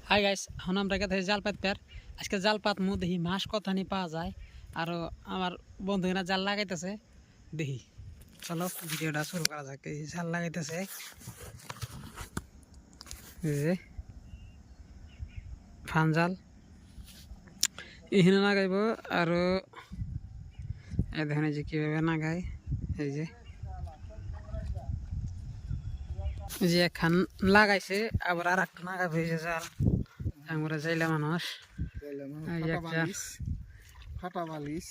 Hi guys, এখন আমরা গেছে জাল পাততে। আজকে জাল পাত মু দেখি মাছ কতখানি পাওয়া যায়। আর আমার বন্ধুরা জাল লাগাইতেছে, দেখি চলো ভিডিওটা শুরু করা যাক। এই জাল লাগাইতেছে, এই যে ফান জাল এখানে লাগাইব। আর এই দেখেন যে কীভাবে লাগায়। এই যে একখান লাগাইছে, আবার আর একটা লাগাবে। এই যে জাল আমরা যাইলে মানুষ ফাটা বালিশ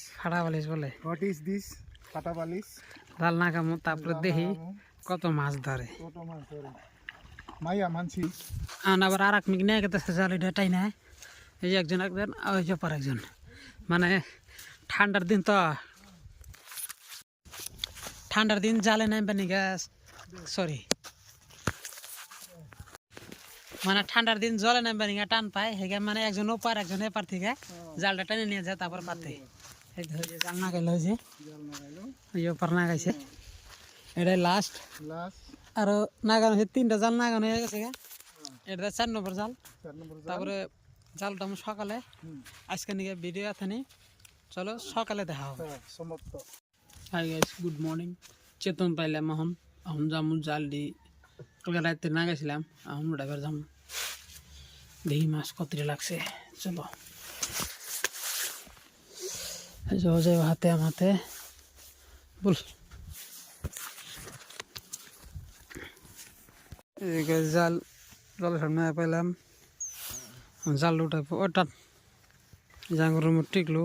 বলে হোয়াট ইজ দিস ফাটা বালিশ জাল নাগামো, তারপরে দেখি কত মাছ ধরে। মাইয়া মানছি আবার আর এক মিক নিয়ে গেতেছে জাল, এটাই নেয়। এই যে একজন ওই যে পর একজন, মানে ঠান্ডার দিন তো, ঠান্ডার দিন জালে নামবে নি গ্যাস, সরি মানে ঠান্ডার দিন জলে নামবে নি টান পায় হেগে, মানে একজন ওপার একজন এপার থেকে জালটা টেনে নিয়ে যায়, তারপর পাতে এই জাল নাগাইলো। যে ওই ওপার নাগাইছে, এটাই লাস্ট। আর নাগানো তিনটা জাল নাগানো হয়ে গেছে, এটা 4 নম্বর জাল। তারপরে জালটা আমি সকালে আজকে নিয়ে ভিডিও আছে, চলো সকালে দেখা হবে। Hi guys, good morning. চেতন পাইলাম এখন, এখন যাম জাল দি রাতে নাগাইছিলাম, এখন ড্রাইভার যাম, দেখি মাছ কতটা লাগছে। চলো যাই হাতে আমাতে বল। জাল জলের সামনে পাইলাম, জাল উঠাই ওটা জাঙ্গুর টিকলো,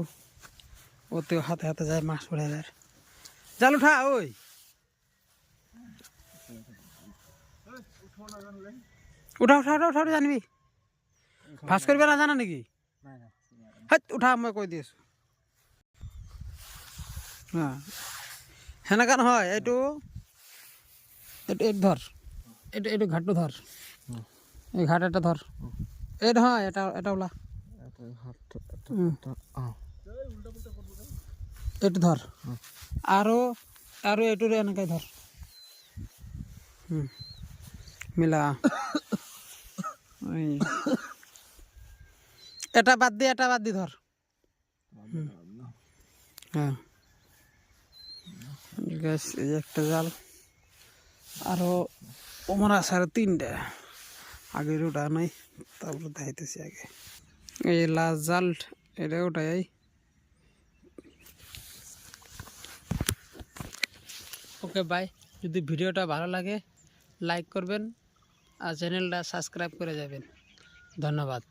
ওতে হাতে হাতে যায় মাছ পড়ে যায়। জাল উঠা, ওই উঠা উঠা উঠা উঠা জানবি ফাঁস করবে না, জানা নাকি? হ্যাঁ উঠা, আমি কই দিয়েছো। হ্যাঁ হেনা কেন হয় এইটু, ধর একটু ঘাটটা ধর, এই ঘাটটা ধর, এটা হয় এটা এটা ওলা একটু ধর, আরো আরো একটু এনেকাই ধর, মিলা এটা বাদ দিয়ে এটা বাদ দিয়ে ধর। হ্যাঁ গ্যাস, এই একটা জাল, আরো ওমর আছে আরো 3টা, আগের ওটা নাই, তারপরে দেখাইতেছি আগে। এই লাস্ট জাল, এটা ওটাই। Okay bye. যদি ভিডিওটা ভালো লাগে লাইক করবেন আর চ্যানেলটা সাবস্ক্রাইব করে যাবেন। ধন্যবাদ।